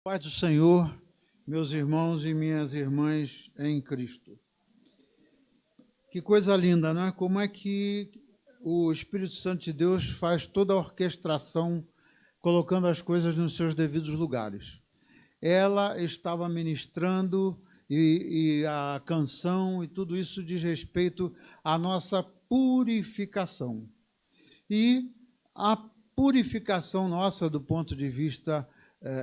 Paz do Senhor, meus irmãos e minhas irmãs em Cristo. Que coisa linda, não é? Como é que o Espírito Santo de Deus faz toda a orquestração, colocando as coisas nos seus devidos lugares. Ela estava ministrando e a canção e tudo isso diz respeito à nossa purificação. E a purificação nossa do ponto de vista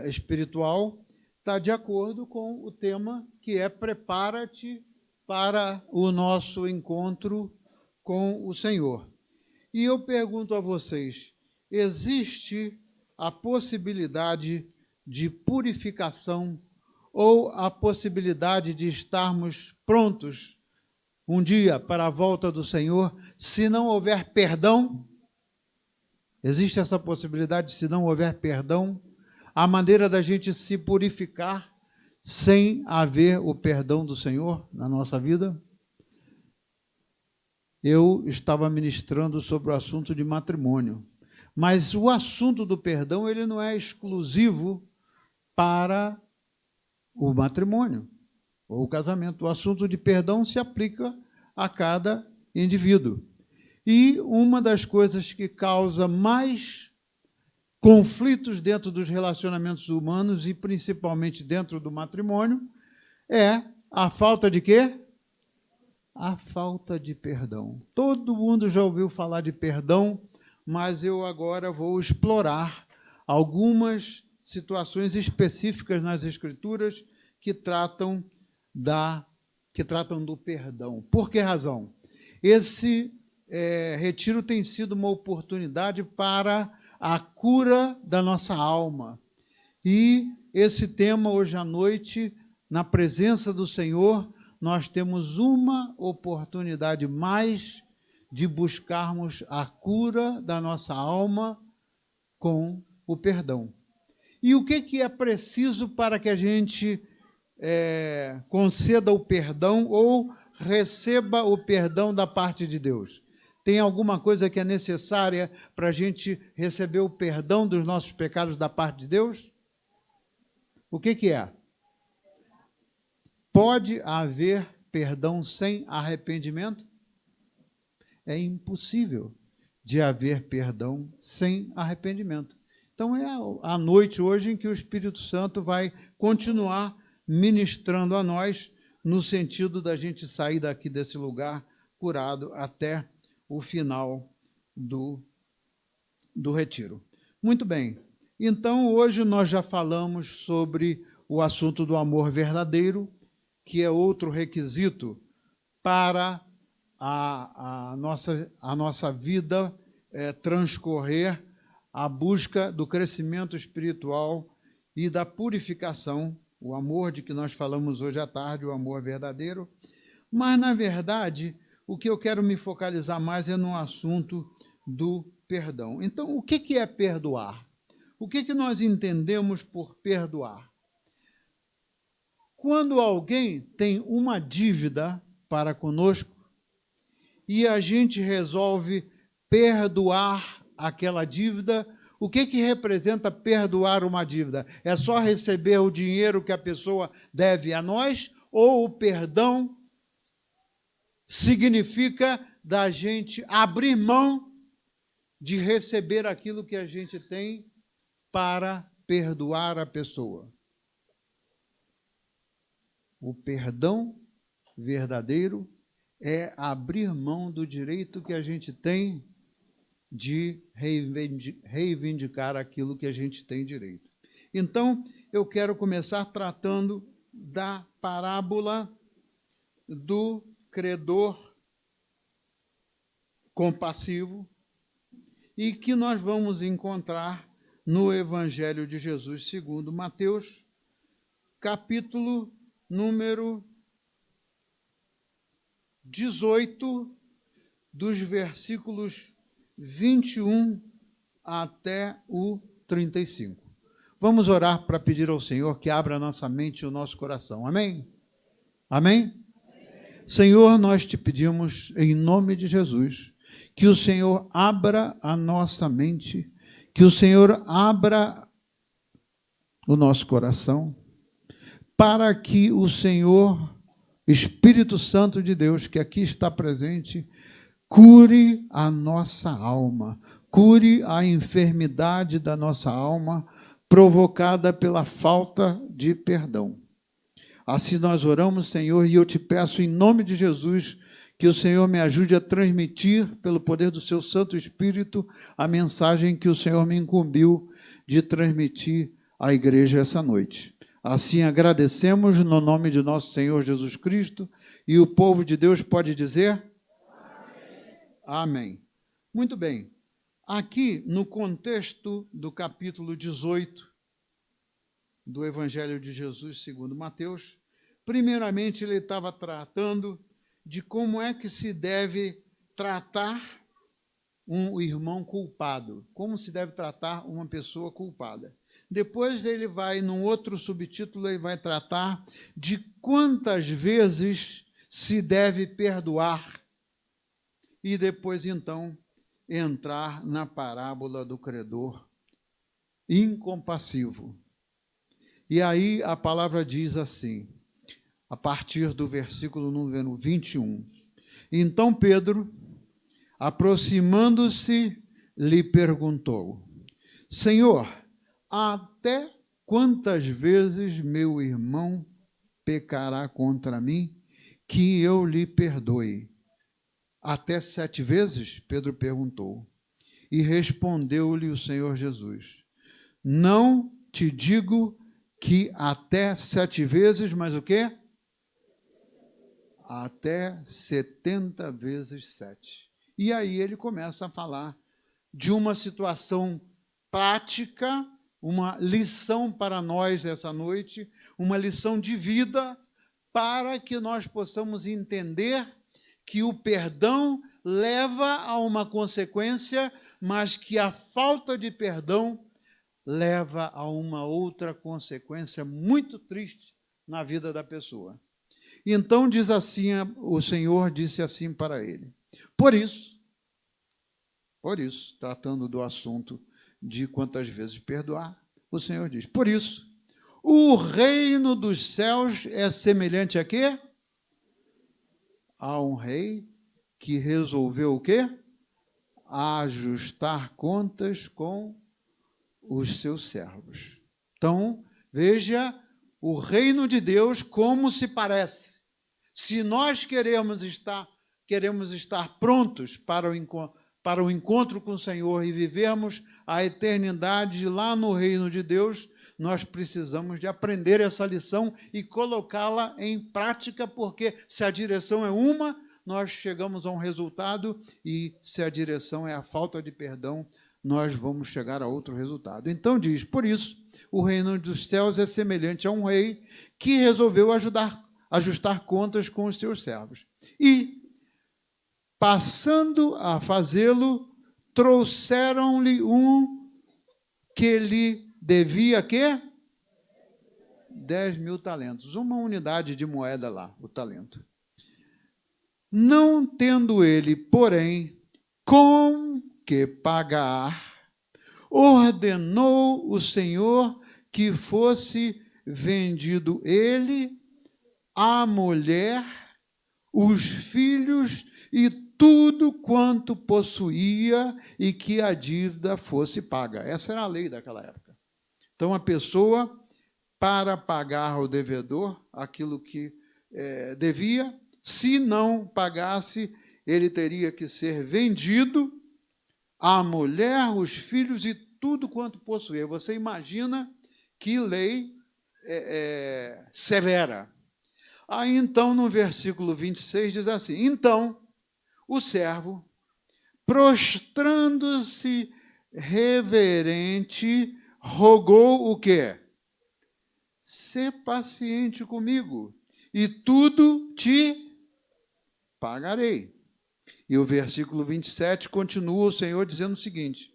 espiritual está de acordo com o tema que é prepara-te para o nosso encontro com o Senhor. E eu pergunto a vocês, existe a possibilidade de purificação ou a possibilidade de estarmos prontos um dia para a volta do Senhor, se não houver perdão? Existe essa possibilidade, se não houver perdão? A maneira da gente se purificar sem haver o perdão do Senhor na nossa vida? Eu estava ministrando sobre o assunto de matrimônio, mas o assunto do perdão ele não é exclusivo para o matrimônio ou o casamento. O assunto de perdão se aplica a cada indivíduo. E uma das coisas que causa mais conflitos dentro dos relacionamentos humanos e principalmente dentro do matrimônio é a falta de quê? A falta de perdão. Todo mundo já ouviu falar de perdão, mas eu agora vou explorar algumas situações específicas nas Escrituras que tratam do perdão. Por que razão? Esse retiro tem sido uma oportunidade para a cura da nossa alma. E esse tema, hoje à noite, na presença do Senhor, nós temos uma oportunidade mais de buscarmos a cura da nossa alma com o perdão. E o que é preciso para que a gente conceda o perdão ou receba o perdão da parte de Deus? Tem alguma coisa que é necessária para a gente receber o perdão dos nossos pecados da parte de Deus? O que é? Pode haver perdão sem arrependimento? É impossível de haver perdão sem arrependimento. Então é a noite hoje em que o Espírito Santo vai continuar ministrando a nós no sentido da gente sair daqui desse lugar curado até o final do retiro. Muito bem, então hoje nós já falamos sobre o assunto do amor verdadeiro, que é outro requisito para a nossa vida transcorrer a busca do crescimento espiritual e da purificação, o amor de que nós falamos hoje à tarde, o amor verdadeiro. Mas, na verdade, o que eu quero me focalizar mais é no assunto do perdão. Então, o que é perdoar? O que nós entendemos por perdoar? Quando alguém tem uma dívida para conosco e a gente resolve perdoar aquela dívida, o que representa perdoar uma dívida? É só receber o dinheiro que a pessoa deve a nós ou o perdão significa da gente abrir mão de receber aquilo que a gente tem para perdoar a pessoa? O perdão verdadeiro é abrir mão do direito que a gente tem de reivindicar aquilo que a gente tem direito. Então, eu quero começar tratando da parábola do credor compassivo e que nós vamos encontrar no Evangelho de Jesus segundo Mateus, capítulo número 18, dos versículos 21 até o 35. Vamos orar para pedir ao Senhor que abra a nossa mente e o nosso coração. Amém? Amém? Senhor, nós te pedimos, em nome de Jesus, que o Senhor abra a nossa mente, que o Senhor abra o nosso coração, para que o Senhor, Espírito Santo de Deus, que aqui está presente, cure a nossa alma, cure a enfermidade da nossa alma provocada pela falta de perdão. Assim nós oramos, Senhor, e eu te peço em nome de Jesus que o Senhor me ajude a transmitir, pelo poder do seu Santo Espírito, a mensagem que o Senhor me incumbiu de transmitir à igreja essa noite. Assim agradecemos no nome de nosso Senhor Jesus Cristo, e o povo de Deus pode dizer? Amém. Amém. Muito bem. Aqui, no contexto do capítulo 18 do Evangelho de Jesus segundo Mateus, primeiramente ele estava tratando de como é que se deve tratar um irmão culpado, como se deve tratar uma pessoa culpada. Depois ele vai, num outro subtítulo, ele vai tratar de quantas vezes se deve perdoar. E depois, então, entrar na parábola do credor incompassivo. E aí a palavra diz assim, a partir do versículo número 21. Então Pedro, aproximando-se, lhe perguntou: Senhor, até quantas vezes meu irmão pecará contra mim, que eu lhe perdoe? Até 7 vezes? Pedro perguntou. E respondeu-lhe o Senhor Jesus: Não te digo que até 7 vezes, mas o quê? Até 70 vezes 7. E aí ele começa a falar de uma situação prática, uma lição para nós essa noite, uma lição de vida, para que nós possamos entender que o perdão leva a uma consequência, mas que a falta de perdão leva a uma outra consequência muito triste na vida da pessoa. Então diz assim, o Senhor disse assim para ele: Por isso, tratando do assunto de quantas vezes perdoar, o Senhor diz: Por isso, o reino dos céus é semelhante a quê? A um rei que resolveu o quê? Ajustar contas com os seus servos. Então, veja o reino de Deus como se parece. Se nós queremos estar prontos para o encontro com o Senhor e vivermos a eternidade lá no reino de Deus, nós precisamos de aprender essa lição e colocá-la em prática, porque se a direção é uma, nós chegamos a um resultado, e se a direção é a falta de perdão, nós vamos chegar a outro resultado. Então diz: por isso, o reino dos céus é semelhante a um rei que resolveu ajustar contas com os seus servos. E, passando a fazê-lo, trouxeram-lhe um que lhe devia quê? 10.000 talentos. Uma unidade de moeda lá, o talento. Não tendo ele, porém, com que pagar, ordenou o Senhor que fosse vendido ele, a mulher, os filhos e tudo quanto possuía, e que a dívida fosse paga. Essa era a lei daquela época. Então, a pessoa, para pagar ao devedor aquilo que devia, se não pagasse, ele teria que ser vendido, a mulher, os filhos e tudo quanto possuía. Você imagina que lei severa. Aí, então, no versículo 26, diz assim: Então, o servo, prostrando-se reverente, rogou o quê? Sê paciente comigo, e tudo te pagarei. E o versículo 27 continua o Senhor dizendo o seguinte: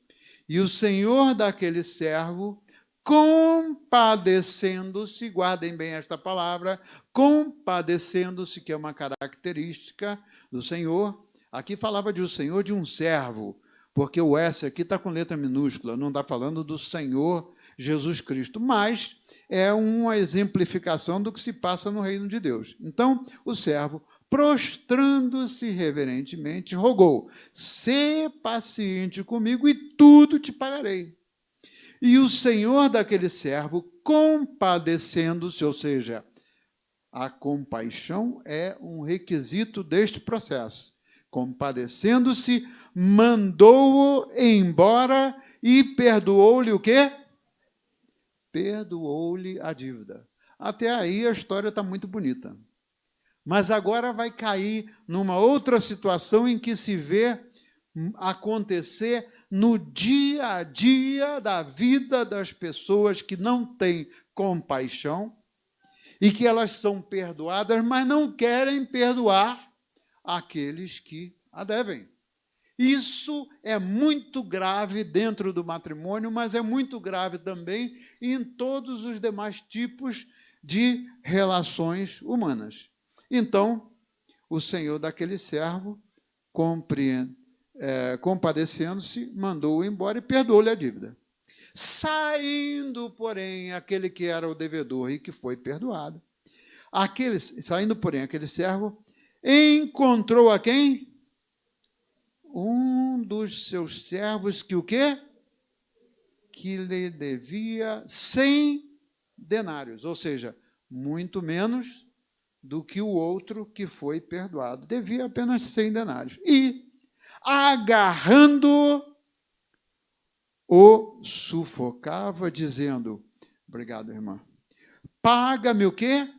E o Senhor daquele servo, compadecendo-se, guardem bem esta palavra, compadecendo-se, que é uma característica do Senhor. Aqui falava de o Senhor de um servo, porque o S aqui está com letra minúscula, não está falando do Senhor Jesus Cristo, mas é uma exemplificação do que se passa no reino de Deus. Então, o servo, prostrando-se reverentemente, rogou: sê paciente comigo e tudo te pagarei. E o senhor daquele servo, compadecendo-se, ou seja, a compaixão é um requisito deste processo. Compadecendo-se, mandou-o embora e perdoou-lhe o quê? Perdoou-lhe a dívida. Até aí a história está muito bonita. Mas agora vai cair numa outra situação em que se vê acontecer no dia a dia da vida das pessoas que não têm compaixão e que elas são perdoadas, mas não querem perdoar aqueles que a devem. Isso é muito grave dentro do matrimônio, mas é muito grave também em todos os demais tipos de relações humanas. Então, o senhor daquele servo, compadecendo-se, mandou-o embora e perdoou-lhe a dívida. Saindo, porém, aquele que era o devedor e que foi perdoado, saindo, porém, aquele servo, encontrou a quem? Um dos seus servos que o quê? Que lhe devia 100 denários, ou seja, muito menos do que o outro que foi perdoado. Devia apenas 100 denários. E, agarrando-o, o sufocava, dizendo: obrigado, irmã, paga-me o quê?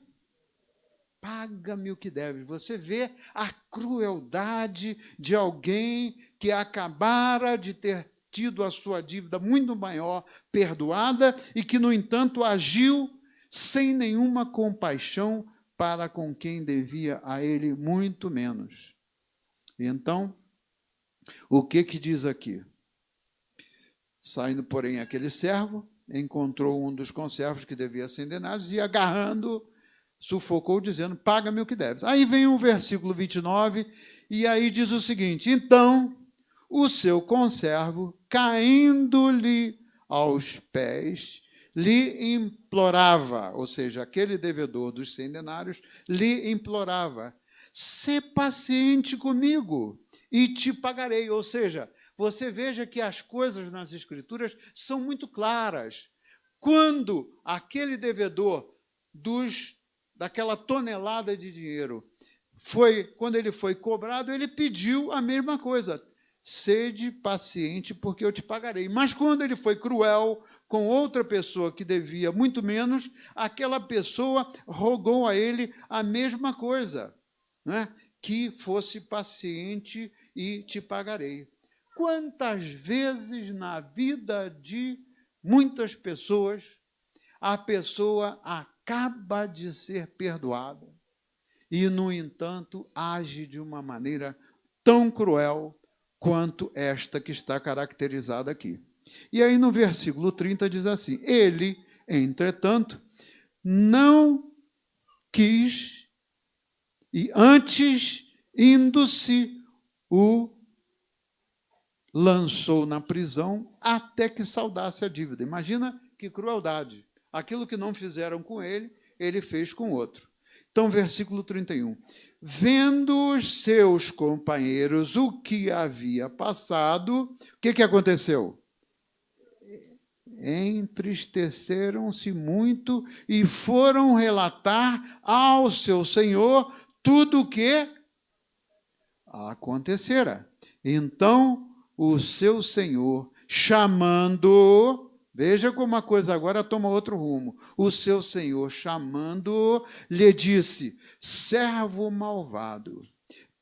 Paga-me o que deve. Você vê a crueldade de alguém que acabara de ter tido a sua dívida muito maior perdoada e que, no entanto, agiu sem nenhuma compaixão para com quem devia a ele muito menos. Então, o que diz aqui? Saindo, porém, aquele servo, encontrou um dos conservos que devia 100 denários e, agarrando, sufocou, dizendo: paga-me o que deves. Aí vem o versículo 29, e aí diz o seguinte: então, o seu conservo, caindo-lhe aos pés, lhe implorava, ou seja, aquele devedor dos 100 denários, lhe implorava: sê paciente comigo e te pagarei. Ou seja, você veja que as coisas nas Escrituras são muito claras. Quando aquele devedor daquela tonelada de dinheiro quando ele foi cobrado, ele pediu a mesma coisa: sede paciente, porque eu te pagarei. Mas quando ele foi cruel com outra pessoa que devia muito menos, aquela pessoa rogou a ele a mesma coisa, né? Que fosse paciente e te pagarei. Quantas vezes na vida de muitas pessoas a pessoa acaba de ser perdoada e, no entanto, age de uma maneira tão cruel quanto esta que está caracterizada aqui. E aí no versículo 30 diz assim: ele, entretanto, não quis, e antes, indo-se, o lançou na prisão até que saldasse a dívida. Imagina que crueldade. Aquilo que não fizeram com ele, ele fez com outro. Então, versículo 31. Vendo os seus companheiros o que havia passado, o que aconteceu? Entristeceram-se muito e foram relatar ao seu senhor tudo o que acontecera. Então, o seu senhor, chamando-o, veja como a coisa agora toma outro rumo. O seu senhor, chamando-o, lhe disse: servo malvado,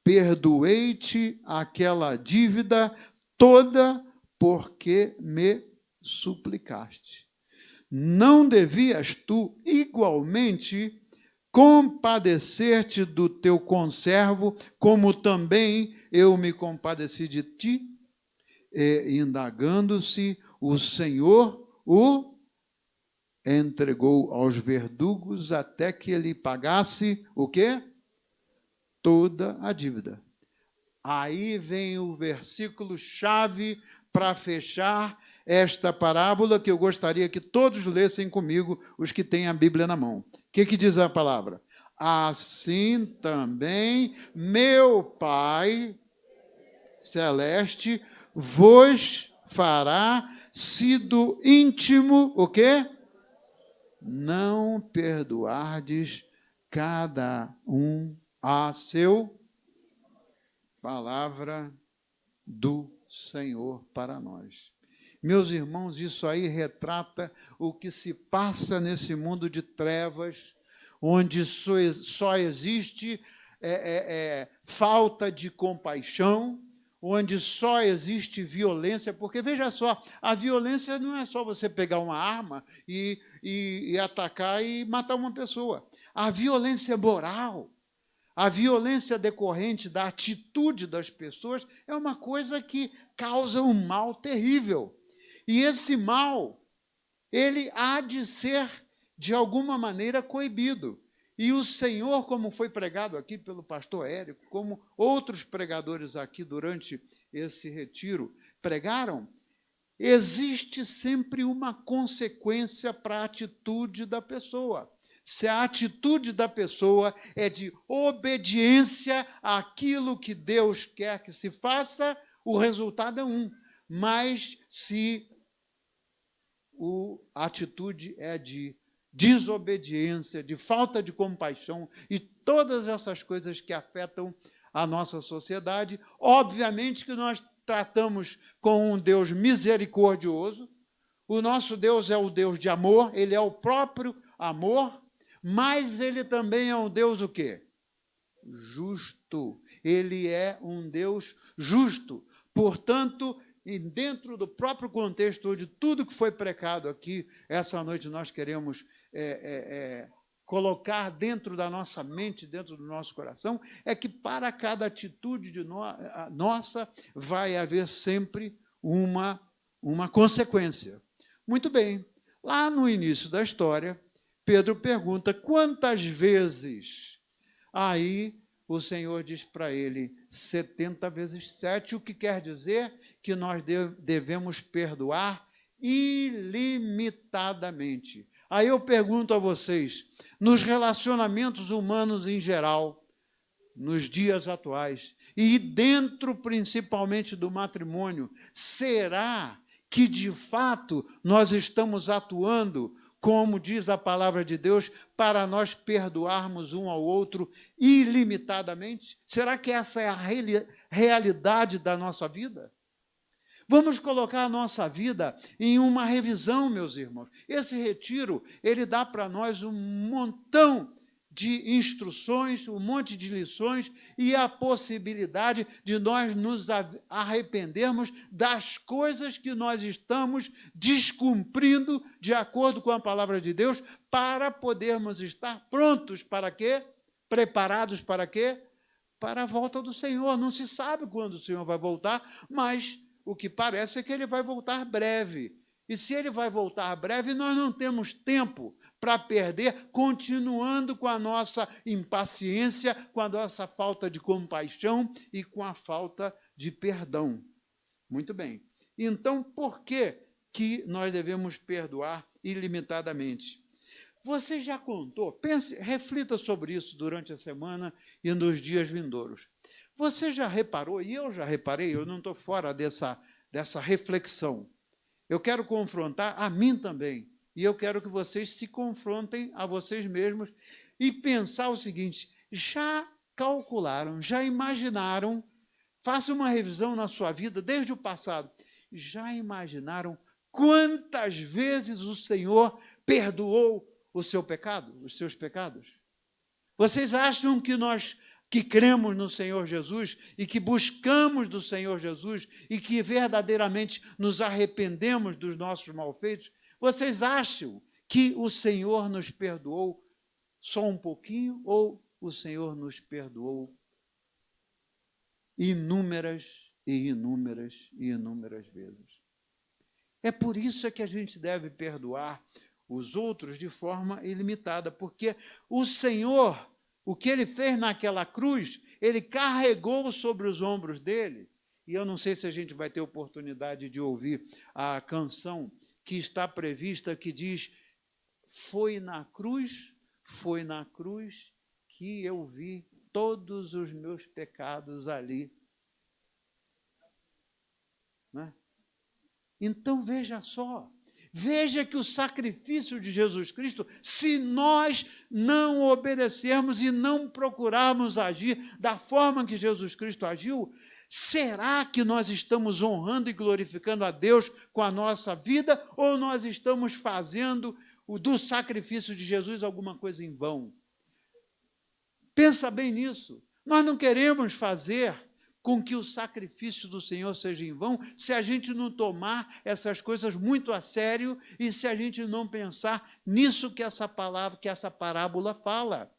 perdoei-te aquela dívida toda porque me suplicaste. Não devias tu igualmente compadecer-te do teu conservo, como também eu me compadeci de ti? E, indagando-se, o Senhor o entregou aos verdugos até que ele pagasse o quê? Toda a dívida. Aí vem o versículo chave para fechar esta parábola que eu gostaria que todos lessem comigo, os que têm a Bíblia na mão. O que diz a palavra? Assim também meu Pai celeste vos fará, se do íntimo, o quê? Não perdoardes cada um a seu. Palavra do Senhor para nós. Meus irmãos, isso aí retrata o que se passa nesse mundo de trevas, onde só existe falta de compaixão, onde só existe violência, porque, veja só, a violência não é só você pegar uma arma e atacar e matar uma pessoa. A violência moral, a violência decorrente da atitude das pessoas é uma coisa que causa um mal terrível. E esse mal, ele há de ser, de alguma maneira, coibido. E o Senhor, como foi pregado aqui pelo pastor Érico, como outros pregadores aqui durante esse retiro pregaram, existe sempre uma consequência para a atitude da pessoa. Se a atitude da pessoa é de obediência àquilo que Deus quer que se faça, o resultado é um. Mas se a atitude é de desobediência, de falta de compaixão e todas essas coisas que afetam a nossa sociedade, obviamente que nós tratamos com um Deus misericordioso. O nosso Deus é o Deus de amor, ele é o próprio amor, mas ele também é um Deus o quê? Justo. Ele é um Deus justo. Portanto, e dentro do próprio contexto de tudo que foi pregado aqui, essa noite nós queremos colocar dentro da nossa mente, dentro do nosso coração, é que para cada atitude de nossa vai haver sempre uma consequência. Muito bem, lá no início da história, Pedro pergunta quantas vezes. Aí o Senhor diz para ele 70 vezes 7, o que quer dizer que nós devemos perdoar ilimitadamente. Aí eu pergunto a vocês, nos relacionamentos humanos em geral, nos dias atuais, e dentro principalmente do matrimônio, será que de fato nós estamos atuando, como diz a palavra de Deus, para nós perdoarmos um ao outro ilimitadamente? Será que essa é a realidade da nossa vida? Vamos colocar a nossa vida em uma revisão, meus irmãos. Esse retiro, ele dá para nós um montão de instruções, um monte de lições e a possibilidade de nós nos arrependermos das coisas que nós estamos descumprindo de acordo com a palavra de Deus, para podermos estar prontos para quê? Preparados para quê? Para a volta do Senhor. Não se sabe quando o Senhor vai voltar, mas o que parece é que ele vai voltar breve. E se ele vai voltar breve, nós não temos tempo para perder, continuando com a nossa impaciência, com a nossa falta de compaixão e com a falta de perdão. Muito bem. Então, por que nós devemos perdoar ilimitadamente? Você já contou? Pense, reflita sobre isso durante a semana e nos dias vindouros. Você já reparou, e eu já reparei, eu não estou fora dessa reflexão. Eu quero confrontar a mim também, e eu quero que vocês se confrontem a vocês mesmos e pensar o seguinte, já calcularam, já imaginaram, faça uma revisão na sua vida desde o passado, já imaginaram quantas vezes o Senhor perdoou o seu pecado, os seus pecados? Vocês acham que nós que cremos no Senhor Jesus e que buscamos do Senhor Jesus e que verdadeiramente nos arrependemos dos nossos malfeitos, vocês acham que o Senhor nos perdoou só um pouquinho ou o Senhor nos perdoou inúmeras e inúmeras e inúmeras vezes? É por isso que a gente deve perdoar os outros de forma ilimitada, porque o Senhor, o que ele fez naquela cruz, ele carregou sobre os ombros dele, e eu não sei se a gente vai ter oportunidade de ouvir a canção que está prevista, que diz: foi na cruz que eu vi todos os meus pecados ali. Né? Então, veja só, veja que o sacrifício de Jesus Cristo, se nós não obedecermos e não procurarmos agir da forma que Jesus Cristo agiu, será que nós estamos honrando e glorificando a Deus com a nossa vida, ou nós estamos fazendo do sacrifício de Jesus alguma coisa em vão? Pensa bem nisso. Nós não queremos fazer com que o sacrifício do Senhor seja em vão se a gente não tomar essas coisas muito a sério e se a gente não pensar nisso que essa palavra, que essa parábola fala.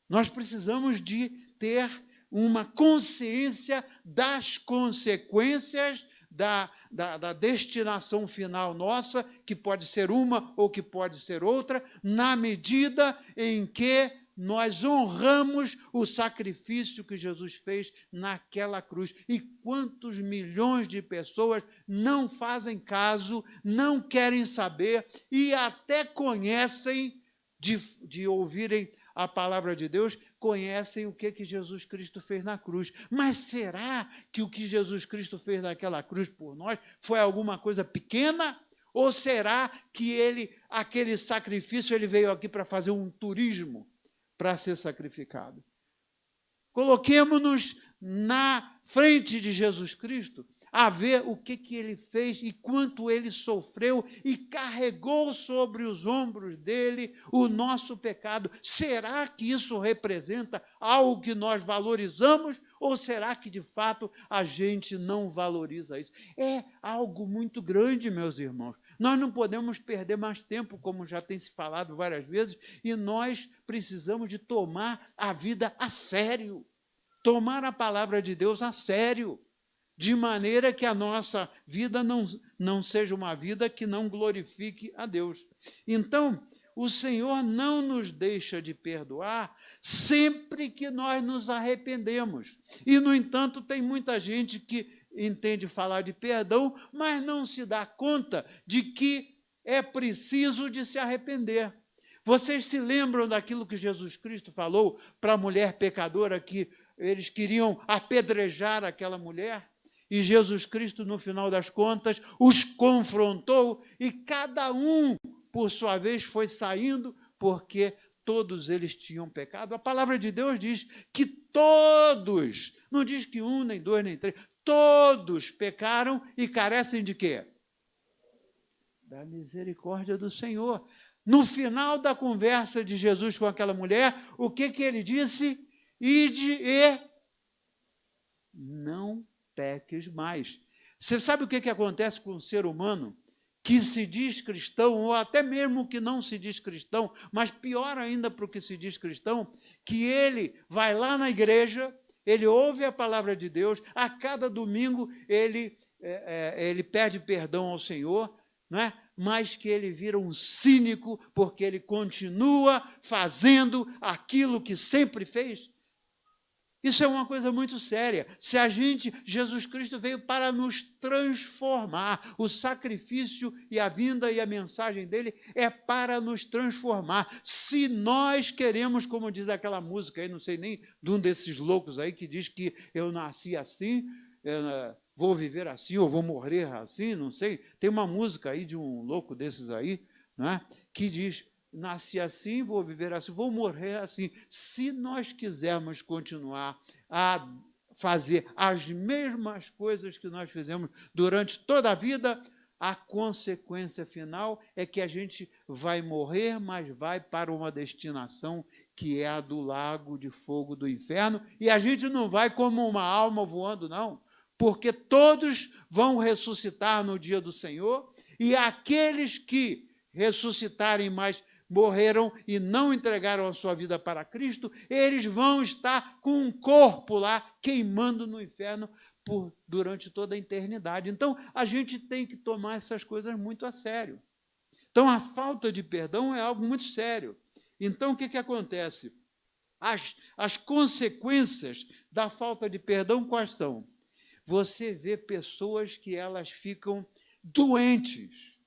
Nós precisamos de ter uma consciência das consequências da destinação final nossa, que pode ser uma ou que pode ser outra, na medida em que nós honramos o sacrifício que Jesus fez naquela cruz. E quantos milhões de pessoas não fazem caso, não querem saber e até conhecem, de ouvirem a palavra de Deus, conhecem o que Jesus Cristo fez na cruz. Mas será que o que Jesus Cristo fez naquela cruz por nós foi alguma coisa pequena? Ou será que aquele sacrifício, ele veio aqui para fazer um turismo, para ser sacrificado? Coloquemo-nos na frente de Jesus Cristo, a ver o que ele fez e quanto ele sofreu e carregou sobre os ombros dele o nosso pecado. Será que isso representa algo que nós valorizamos, ou será que, de fato, a gente não valoriza isso? É algo muito grande, meus irmãos. Nós não podemos perder mais tempo, como já tem se falado várias vezes, e nós precisamos de tomar a vida a sério, tomar a palavra de Deus a sério, de maneira que a nossa vida não seja uma vida que não glorifique a Deus. Então, o Senhor não nos deixa de perdoar sempre que nós nos arrependemos. E, no entanto, tem muita gente que entende falar de perdão, mas não se dá conta de que é preciso de se arrepender. Vocês se lembram daquilo que Jesus Cristo falou para a mulher pecadora, que eles queriam apedrejar aquela mulher? E Jesus Cristo, no final das contas, os confrontou e cada um, por sua vez, foi saindo, porque todos eles tinham pecado. A palavra de Deus diz que todos, não diz que um, nem dois, nem três, todos pecaram e carecem de quê? Da misericórdia do Senhor. No final da conversa de Jesus com aquela mulher, o que ele disse? Ide e não peques mais. Você sabe o que acontece com o ser humano que se diz cristão, ou até mesmo que não se diz cristão, mas pior ainda para o que se diz cristão, que ele vai lá na igreja, ele ouve a palavra de Deus, a cada domingo ele pede perdão ao Senhor, não é? Mas que ele vira um cínico porque ele continua fazendo aquilo que sempre fez. Isso é uma coisa muito séria. Jesus Cristo veio para nos transformar. O sacrifício e a vinda e a mensagem dele é para nos transformar. Se nós queremos, como diz aquela música aí, não sei nem de um desses loucos aí que diz que eu nasci assim, vou viver assim ou vou morrer assim, não sei. Tem uma música aí de um louco desses aí, não é? Que diz: nasci assim, vou viver assim, vou morrer assim. Se nós quisermos continuar a fazer as mesmas coisas que nós fizemos durante toda a vida, a consequência final é que a gente vai morrer, mas vai para uma destinação que é a do lago de fogo do inferno, e a gente não vai como uma alma voando, não, porque todos vão ressuscitar no dia do Senhor, e aqueles que ressuscitarem, mas morreram e não entregaram a sua vida para Cristo, eles vão estar com um corpo lá queimando no inferno durante toda a eternidade. Então, a gente tem que tomar essas coisas muito a sério. Então, a falta de perdão é algo muito sério. Então, o que acontece? As consequências da falta de perdão quais são? você vê pessoas que elas ficam doentes.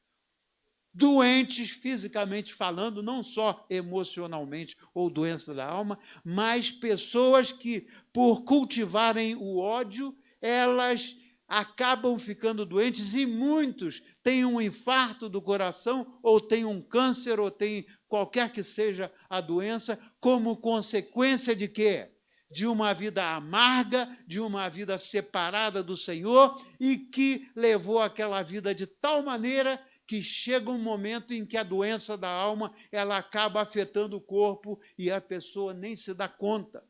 Doentes fisicamente falando, não só emocionalmente ou doença da alma, mas pessoas que, por cultivarem o ódio, elas acabam ficando doentes e muitos têm um infarto do coração ou têm um câncer ou têm qualquer que seja a doença, como consequência de quê? De uma vida amarga, de uma vida separada do Senhor e que levou aquela vida de tal maneira que chega um momento em que a doença da alma ela acaba afetando o corpo e a pessoa nem se dá conta.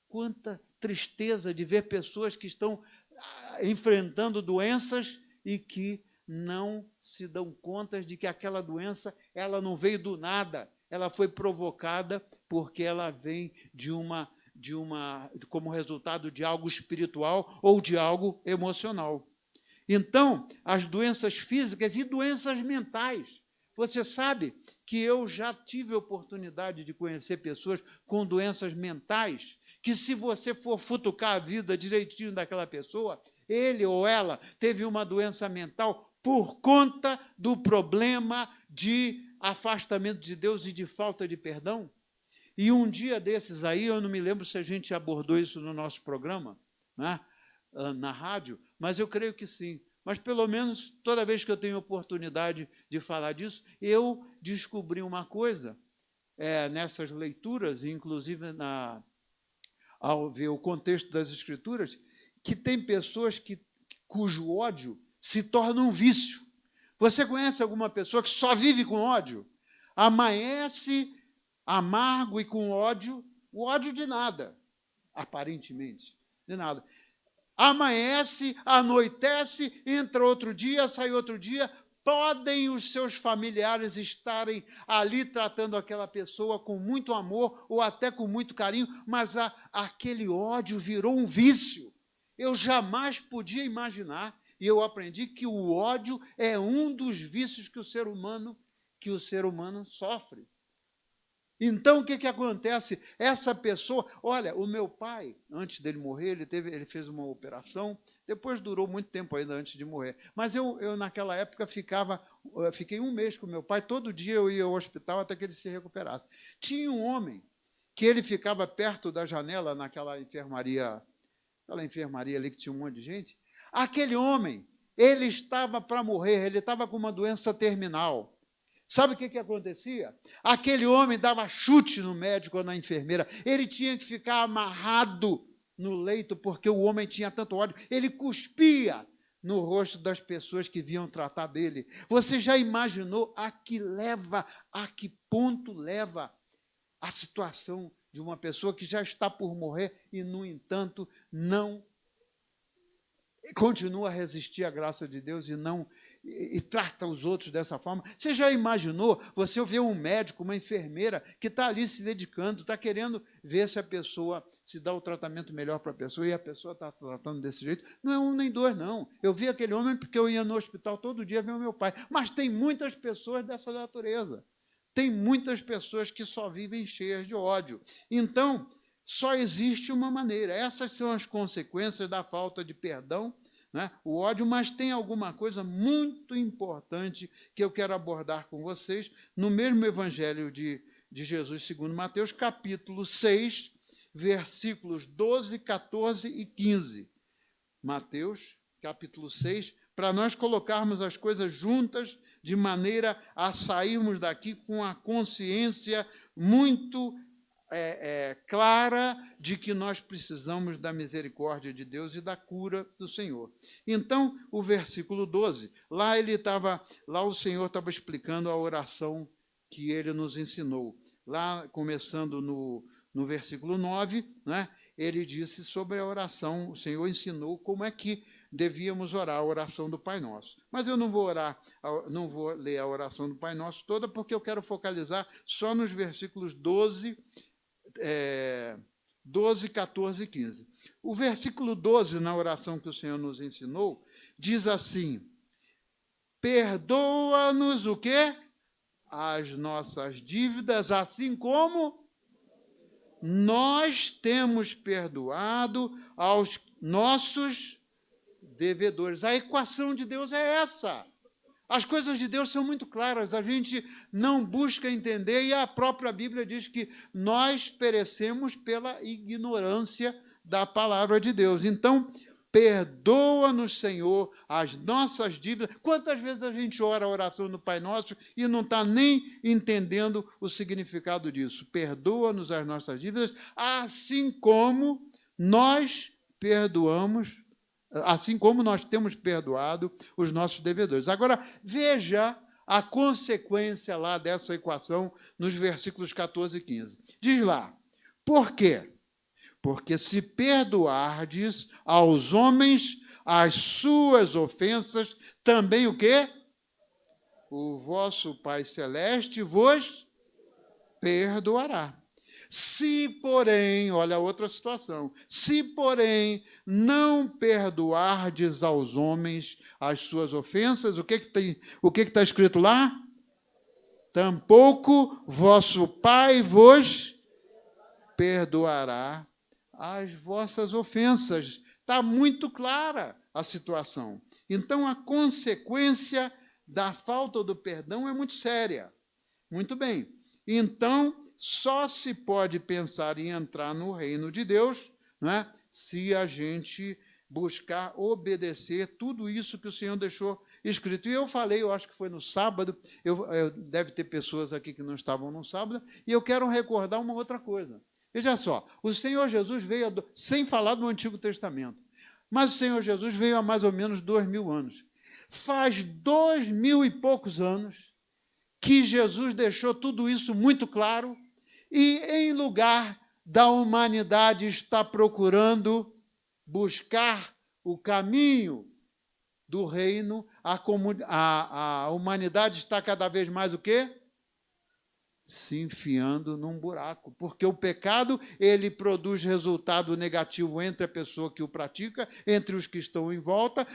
Quanta tristeza de ver pessoas que estão enfrentando doenças e que não se dão conta de que aquela doença ela não veio do nada, ela foi provocada porque ela vem como resultado de algo espiritual ou de algo emocional. Então, as doenças físicas e doenças mentais. Você sabe que eu já tive a oportunidade de conhecer pessoas com doenças mentais, que se você for futucar a vida direitinho daquela pessoa, ele ou ela teve uma doença mental por conta do problema de afastamento de Deus e de falta de perdão. E um dia desses aí, eu não me lembro se a gente abordou isso no nosso programa, né, na rádio, mas eu creio que sim. Mas, pelo menos, toda vez que eu tenho oportunidade de falar disso, eu descobri uma coisa nessas leituras, inclusive ao ver o contexto das Escrituras, que tem pessoas cujo ódio se torna um vício. Você conhece alguma pessoa que só vive com ódio? Amanhece amargo e com ódio, o ódio de nada, aparentemente, de nada. Amanhece, anoitece, entra outro dia, sai outro dia, podem os seus familiares estarem ali tratando aquela pessoa com muito amor ou até com muito carinho, mas aquele ódio virou um vício. Eu jamais podia imaginar, e eu aprendi que o ódio é um dos vícios que o ser humano sofre. Então, o que acontece? Essa pessoa... Olha, o meu pai, antes dele morrer, ele fez uma operação, depois durou muito tempo ainda antes de morrer. Mas eu naquela época, fiquei um mês com meu pai, todo dia eu ia ao hospital até que ele se recuperasse. Tinha um homem que ele ficava perto da janela, naquela enfermaria ali que tinha um monte de gente. Aquele homem, ele estava para morrer, ele estava com uma doença terminal. Sabe o que acontecia? Aquele homem dava chute no médico ou na enfermeira. Ele tinha que ficar amarrado no leito porque o homem tinha tanto ódio. Ele cuspia no rosto das pessoas que vinham tratar dele. Você já imaginou a que ponto leva a situação de uma pessoa que já está por morrer e, no entanto, não continua a resistir à graça de Deus e trata os outros dessa forma? Você já imaginou você ver um médico, uma enfermeira que está ali se dedicando, está querendo ver se a pessoa se dá o tratamento melhor para a pessoa e a pessoa está tratando desse jeito? Não é um nem dois, não. Eu vi aquele homem porque eu ia no hospital todo dia ver o meu pai. Mas tem muitas pessoas dessa natureza. Tem muitas pessoas que só vivem cheias de ódio. Então, só existe uma maneira. Essas são as consequências da falta de perdão, né? O ódio, mas tem alguma coisa muito importante que eu quero abordar com vocês no mesmo Evangelho de Jesus segundo Mateus, capítulo 6, versículos 12, 14 e 15. Mateus, capítulo 6, para nós colocarmos as coisas juntas, de maneira a sairmos daqui com a consciência muito clara de que nós precisamos da misericórdia de Deus e da cura do Senhor. Então, o versículo 12, lá o Senhor estava explicando a oração que ele nos ensinou. Lá, começando no versículo 9, né, ele disse sobre a oração, o Senhor ensinou como é que devíamos orar a oração do Pai Nosso. Mas eu não vou ler a oração do Pai Nosso toda, porque eu quero focalizar só nos versículos 12, 14 e 15. O versículo 12, na oração que o Senhor nos ensinou, diz assim: perdoa-nos o quê? As nossas dívidas, assim como nós temos perdoado aos nossos devedores. A equação de Deus é essa. As coisas de Deus são muito claras, a gente não busca entender, e a própria Bíblia diz que nós perecemos pela ignorância da palavra de Deus. Então, perdoa-nos, Senhor, as nossas dívidas. Quantas vezes a gente ora a oração do Pai Nosso e não está nem entendendo o significado disso? Perdoa-nos as nossas dívidas, assim como nós perdoamos, assim como nós temos perdoado os nossos devedores. Agora, veja a consequência lá dessa equação nos versículos 14 e 15. Diz lá, por quê? Porque se perdoardes aos homens as suas ofensas, também o quê? O vosso Pai Celeste vos perdoará. Se, porém, olha a outra situação, se, porém, não perdoardes aos homens as suas ofensas, o que está escrito lá? Tampouco vosso Pai vos perdoará as vossas ofensas. Está muito clara a situação. Então, a consequência da falta do perdão é muito séria. Muito bem. Então, só se pode pensar em entrar no reino de Deus, não é? Se a gente buscar obedecer tudo isso que o Senhor deixou escrito. E eu falei, eu acho que foi no sábado, deve ter pessoas aqui que não estavam no sábado, e eu quero recordar uma outra coisa. Veja só, o Senhor Jesus veio, sem falar do Antigo Testamento, mas o Senhor Jesus veio há mais ou menos 2000 anos. Faz 2000 e poucos anos que Jesus deixou tudo isso muito claro, e em lugar da humanidade estar procurando buscar o caminho do reino, a humanidade está cada vez mais o quê? Se enfiando num buraco, porque o pecado, ele produz resultado negativo entre a pessoa que o pratica, entre os que estão em volta,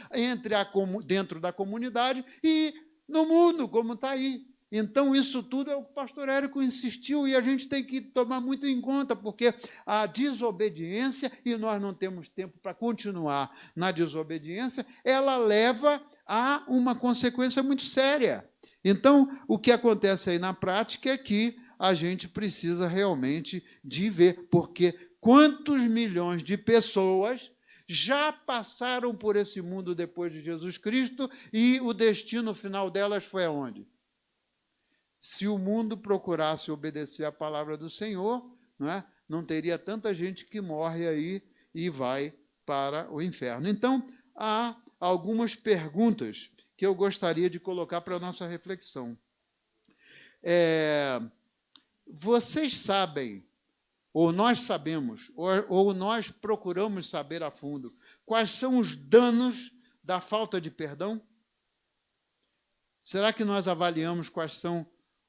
dentro da comunidade e no mundo, como está aí. Então, isso tudo é o que o pastor Érico insistiu, e a gente tem que tomar muito em conta, porque a desobediência, e nós não temos tempo para continuar na desobediência, ela leva a uma consequência muito séria. Então, o que acontece aí na prática é que a gente precisa realmente de ver, porque quantos milhões de pessoas já passaram por esse mundo depois de Jesus Cristo, e o destino final delas foi aonde? Se o mundo procurasse obedecer à palavra do Senhor, não teria tanta gente que morre aí e vai para o inferno. Então, há algumas perguntas que eu gostaria de colocar para a nossa reflexão. Vocês sabem, ou nós sabemos, ou nós procuramos saber a fundo, quais são os danos da falta de perdão? Será que nós avaliamos quais são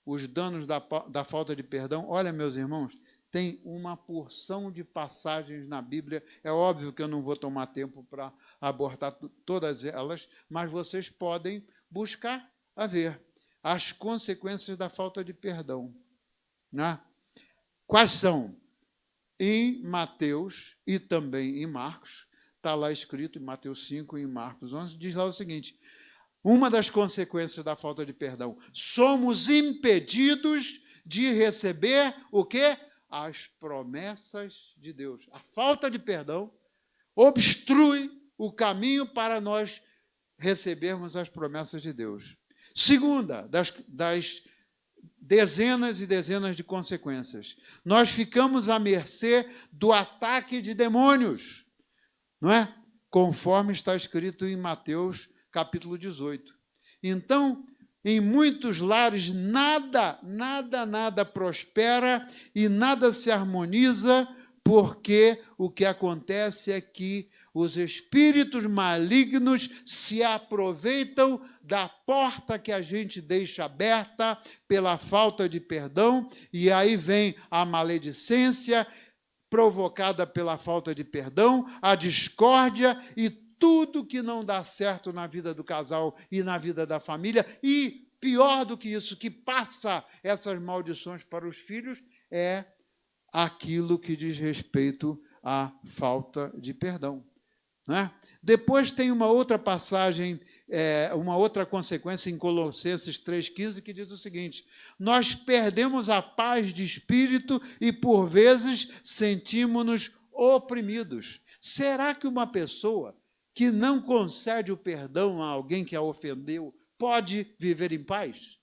os danos da falta de perdão? Olha, meus irmãos, tem uma porção de passagens na Bíblia. É óbvio que eu não vou tomar tempo para abordar todas elas, mas vocês podem buscar a ver as consequências da falta de perdão. Quais são? Em Mateus e também em Marcos, está lá escrito em Mateus 5 e em Marcos 11, diz lá o seguinte: uma das consequências da falta de perdão, somos impedidos de receber o quê? As promessas de Deus. A falta de perdão obstrui o caminho para nós recebermos as promessas de Deus. Segunda, das dezenas e dezenas de consequências, nós ficamos à mercê do ataque de demônios, não é? Conforme está escrito em Mateus capítulo 18. Então, em muitos lares, nada prospera e nada se harmoniza, porque o que acontece é que os espíritos malignos se aproveitam da porta que a gente deixa aberta pela falta de perdão, e aí vem a maledicência provocada pela falta de perdão, a discórdia e tudo que não dá certo na vida do casal e na vida da família, e pior do que isso, que passa essas maldições para os filhos, é aquilo que diz respeito à falta de perdão. né? Depois tem uma outra passagem, uma outra consequência em Colossenses 3,15, que diz o seguinte: nós perdemos a paz de espírito e, por vezes, sentimos-nos oprimidos. Será que uma pessoa que não concede o perdão a alguém que a ofendeu pode viver em paz?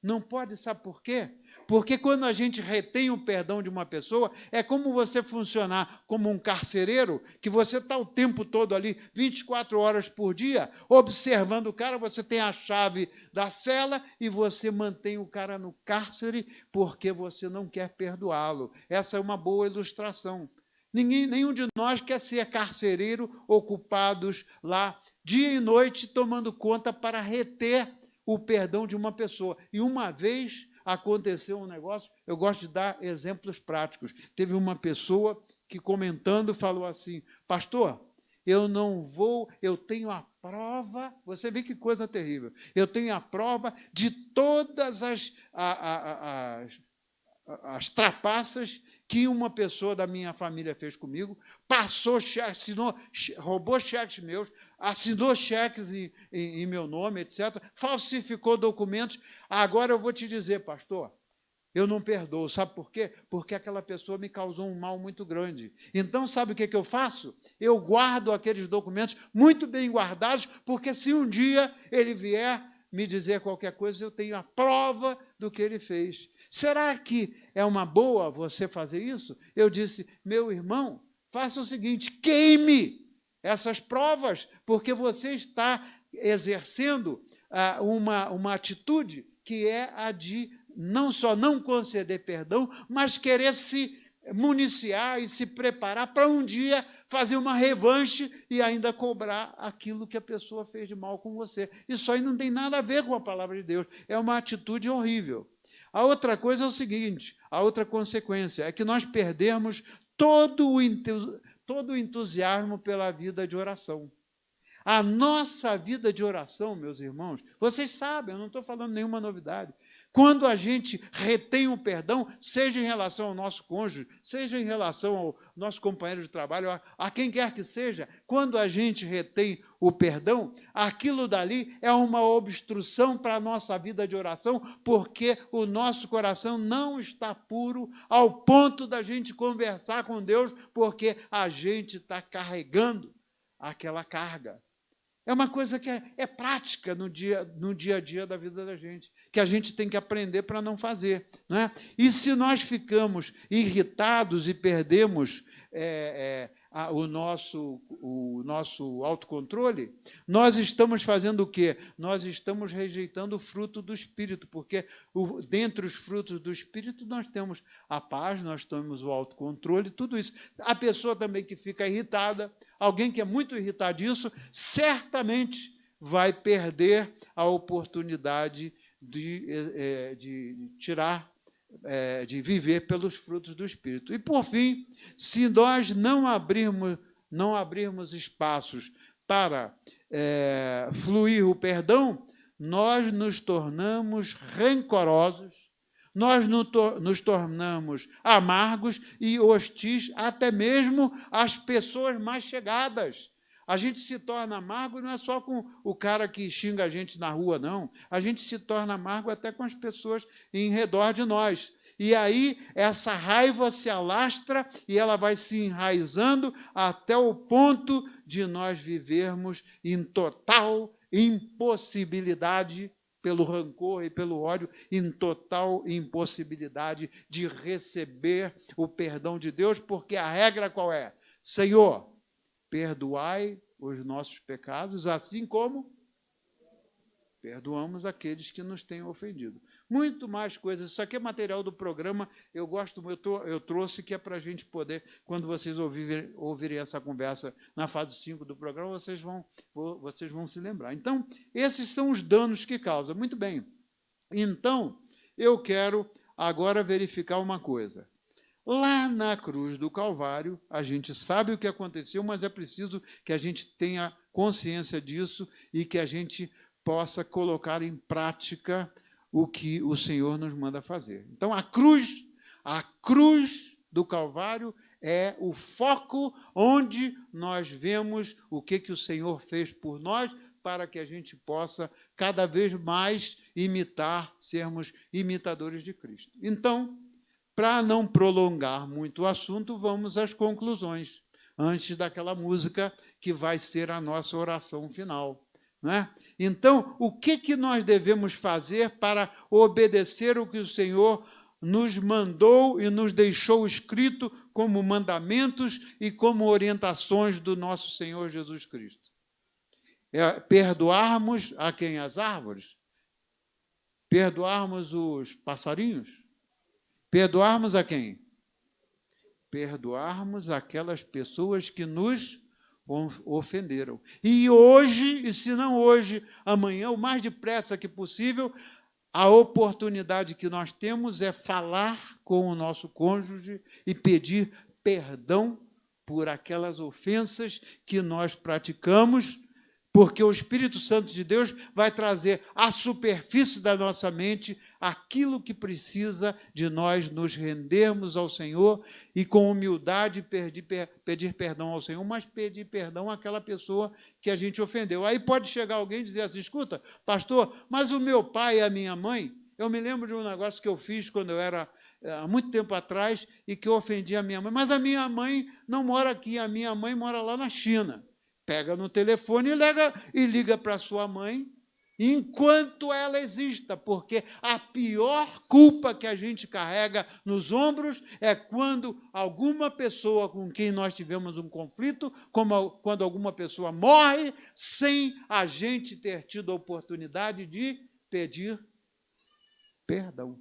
Não pode, sabe por quê? Porque quando a gente retém o perdão de uma pessoa, é como você funcionar como um carcereiro, que você está o tempo todo ali, 24 horas por dia, observando o cara, você tem a chave da cela e você mantém o cara no cárcere porque você não quer perdoá-lo. Essa é uma boa ilustração. Nenhum de nós quer ser carcereiro, ocupados lá dia e noite, tomando conta para reter o perdão de uma pessoa. E uma vez aconteceu um negócio, eu gosto de dar exemplos práticos. Teve uma pessoa que, comentando, falou assim: pastor, eu não vou, eu tenho a prova, você vê que coisa terrível, eu tenho a prova de todas as trapaças que uma pessoa da minha família fez comigo, passou cheque, assinou, roubou cheques meus, assinou cheques em meu nome, etc., falsificou documentos. Agora eu vou te dizer, pastor, eu não perdoo. Sabe por quê? Porque aquela pessoa me causou um mal muito grande. Então, sabe o que eu faço? Eu guardo aqueles documentos muito bem guardados, porque se um dia ele vier me dizer qualquer coisa, eu tenho a prova do que ele fez. Será que é uma boa você fazer isso? Eu disse: meu irmão, faça o seguinte, queime essas provas, porque você está exercendo uma atitude que é a de não só não conceder perdão, mas querer se municiar e se preparar para um dia fazer uma revanche e ainda cobrar aquilo que a pessoa fez de mal com você. Isso aí não tem nada a ver com a palavra de Deus. É uma atitude horrível. A outra coisa é o seguinte, a outra consequência é que nós perdemos todo o entusiasmo pela vida de oração. A nossa vida de oração, meus irmãos, vocês sabem, eu não estou falando nenhuma novidade. Quando a gente retém o perdão, seja em relação ao nosso cônjuge, seja em relação ao nosso companheiro de trabalho, a quem quer que seja, quando a gente retém o perdão, aquilo dali é uma obstrução para a nossa vida de oração, porque o nosso coração não está puro ao ponto da gente conversar com Deus, porque a gente está carregando aquela carga. É uma coisa que é prática no dia a dia da vida da gente, que a gente tem que aprender para não fazer. Não é? E se nós ficamos irritados e perdemos o nosso autocontrole, nós estamos fazendo o quê? Nós estamos rejeitando o fruto do Espírito, porque dentre os frutos do Espírito nós temos a paz, nós temos o autocontrole, tudo isso. A pessoa também que fica irritada, alguém que é muito irritadiço, certamente vai perder a oportunidade de tirar, de viver pelos frutos do Espírito. E, por fim, se nós não abrirmos espaços para fluir o perdão, nós nos tornamos rancorosos, nós nos tornamos amargos e hostis até mesmo às pessoas mais chegadas. A gente se torna amargo não é só com o cara que xinga a gente na rua, não. A gente se torna amargo até com as pessoas em redor de nós. E aí essa raiva se alastra e ela vai se enraizando até o ponto de nós vivermos em total impossibilidade, pelo rancor e pelo ódio, em total impossibilidade de receber o perdão de Deus, porque a regra qual é? Senhor, perdoai os nossos pecados, assim como perdoamos aqueles que nos têm ofendido. Muito mais coisas. Isso aqui é material do programa. Eu trouxe que é para a gente poder, quando vocês ouvirem essa conversa na fase 5 do programa, vocês vão se lembrar. Então, esses são os danos que causa. Muito bem. Então, eu quero agora verificar uma coisa. Lá na cruz do Calvário, a gente sabe o que aconteceu, mas é preciso que a gente tenha consciência disso e que a gente possa colocar em prática o que o Senhor nos manda fazer. Então, a cruz do Calvário é o foco onde nós vemos o que o Senhor fez por nós, para que a gente possa cada vez mais imitar, sermos imitadores de Cristo. Então, para não prolongar muito o assunto, vamos às conclusões, antes daquela música que vai ser a nossa oração final. Não é? Então, o que nós devemos fazer para obedecer o que o Senhor nos mandou e nos deixou escrito como mandamentos e como orientações do nosso Senhor Jesus Cristo? Perdoarmos a quem? As árvores? Perdoarmos os passarinhos? Perdoarmos a quem? Perdoarmos aquelas pessoas que nos ofenderam. E hoje, e se não hoje, amanhã, o mais depressa que possível, a oportunidade que nós temos é falar com o nosso cônjuge e pedir perdão por aquelas ofensas que nós praticamos, porque o Espírito Santo de Deus vai trazer à superfície da nossa mente aquilo que precisa de nós nos rendermos ao Senhor e, com humildade, pedir perdão ao Senhor, mas pedir perdão àquela pessoa que a gente ofendeu. Aí pode chegar alguém e dizer assim: escuta, pastor, mas o meu pai e a minha mãe, eu me lembro de um negócio que eu fiz quando eu era, há muito tempo atrás, e que eu ofendi a minha mãe, mas a minha mãe não mora aqui, a minha mãe mora lá na China. Pega no telefone e liga para sua mãe, enquanto ela exista, porque a pior culpa que a gente carrega nos ombros é quando alguma pessoa com quem nós tivemos um conflito, como quando alguma pessoa morre, sem a gente ter tido a oportunidade de pedir perdão.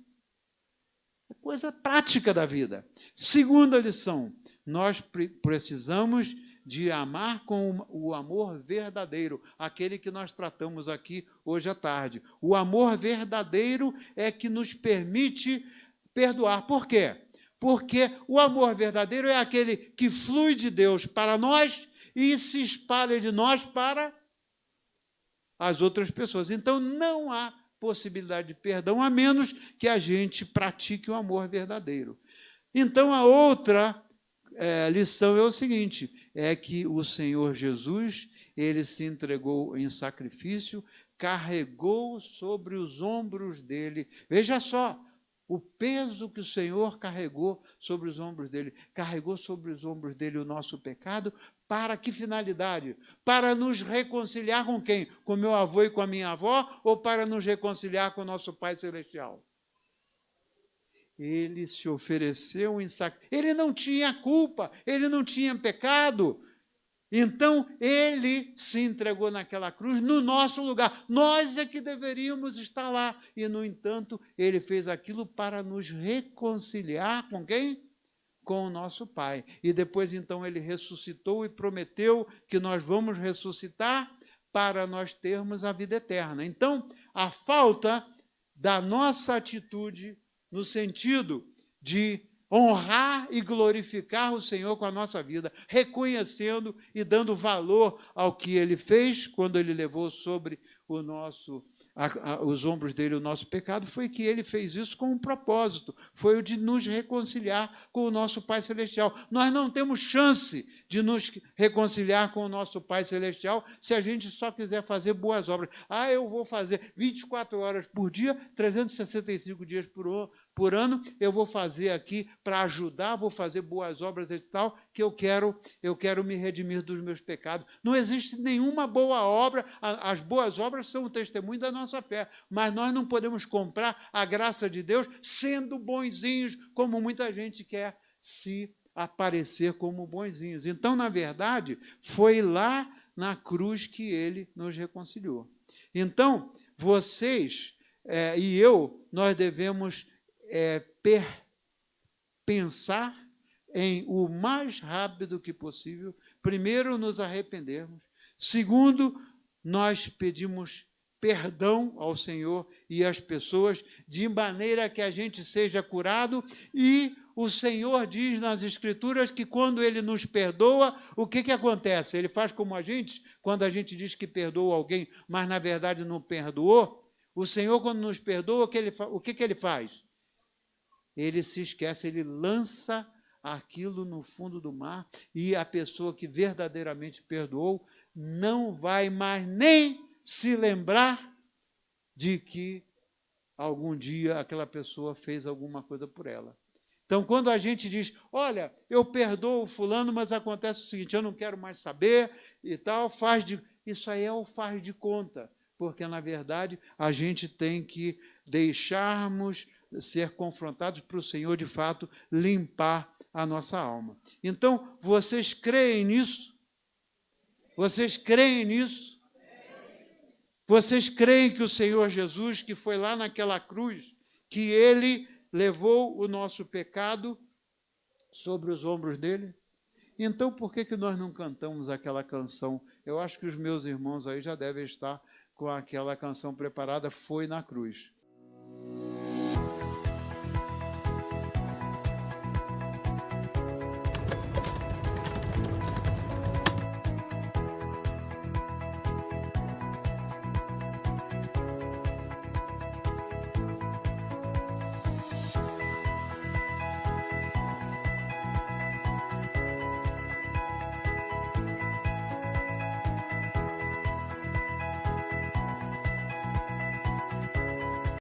É coisa prática da vida. Segunda lição, nós precisamos de amar com o amor verdadeiro, aquele que nós tratamos aqui hoje à tarde. O amor verdadeiro é que nos permite perdoar. Por quê? Porque o amor verdadeiro é aquele que flui de Deus para nós e se espalha de nós para as outras pessoas. Então, não há possibilidade de perdão, a menos que a gente pratique o amor verdadeiro. Então, a outra lição é o seguinte: é que o Senhor Jesus, ele se entregou em sacrifício, carregou sobre os ombros dele. Veja só, o peso que o Senhor carregou sobre os ombros dele. Carregou sobre os ombros dele o nosso pecado. Para que finalidade? Para nos reconciliar com quem? Com meu avô e com a minha avó? Ou para nos reconciliar com o nosso Pai Celestial? Ele se ofereceu em sacrifício. Ele não tinha culpa, ele não tinha pecado. Então, ele se entregou naquela cruz no nosso lugar. Nós é que deveríamos estar lá. E, no entanto, ele fez aquilo para nos reconciliar com quem? Com o nosso Pai. E depois, então, ele ressuscitou e prometeu que nós vamos ressuscitar para nós termos a vida eterna. Então, a falta da nossa atitude no sentido de honrar e glorificar o Senhor com a nossa vida, reconhecendo e dando valor ao que Ele fez quando Ele levou sobre os ombros dele o nosso pecado, foi que Ele fez isso com um propósito, foi o de nos reconciliar com o nosso Pai Celestial. Nós não temos chance de nos reconciliar com o nosso Pai Celestial se a gente só quiser fazer boas obras. Eu vou fazer 24 horas por dia, 365 dias por ano, eu vou fazer aqui para ajudar, vou fazer boas obras e tal, que eu quero me redimir dos meus pecados. Não existe nenhuma boa obra, as boas obras são o testemunho da nossa fé, mas nós não podemos comprar a graça de Deus sendo bonzinhos, como muita gente quer se aparecer como bonzinhos. Então, na verdade, foi lá na cruz que Ele nos reconciliou. Então, vocês e eu, nós devemos pensar em o mais rápido que possível, primeiro, nos arrependermos, segundo, nós pedimos perdão ao Senhor e às pessoas, de maneira que a gente seja curado, e o Senhor diz nas Escrituras que quando Ele nos perdoa, o que acontece? Ele faz como a gente, quando a gente diz que perdoa alguém, mas na verdade não perdoou. O Senhor, quando nos perdoa, o que Ele faz? Ele se esquece, Ele lança aquilo no fundo do mar, e a pessoa que verdadeiramente perdoou não vai mais nem se lembrar de que algum dia aquela pessoa fez alguma coisa por ela. Então, quando a gente diz, olha, eu perdoo o fulano, mas acontece o seguinte, eu não quero mais saber e tal, isso aí é o faz de conta, porque, na verdade, a gente tem que deixarmos ser confrontados para o Senhor, de fato, limpar a nossa alma. Então, vocês creem nisso? Vocês creem nisso? Vocês creem que o Senhor Jesus, que foi lá naquela cruz, que Ele levou o nosso pecado sobre os ombros dele? Então, por que nós não cantamos aquela canção? Eu acho que os meus irmãos aí já devem estar com aquela canção preparada, Foi na Cruz.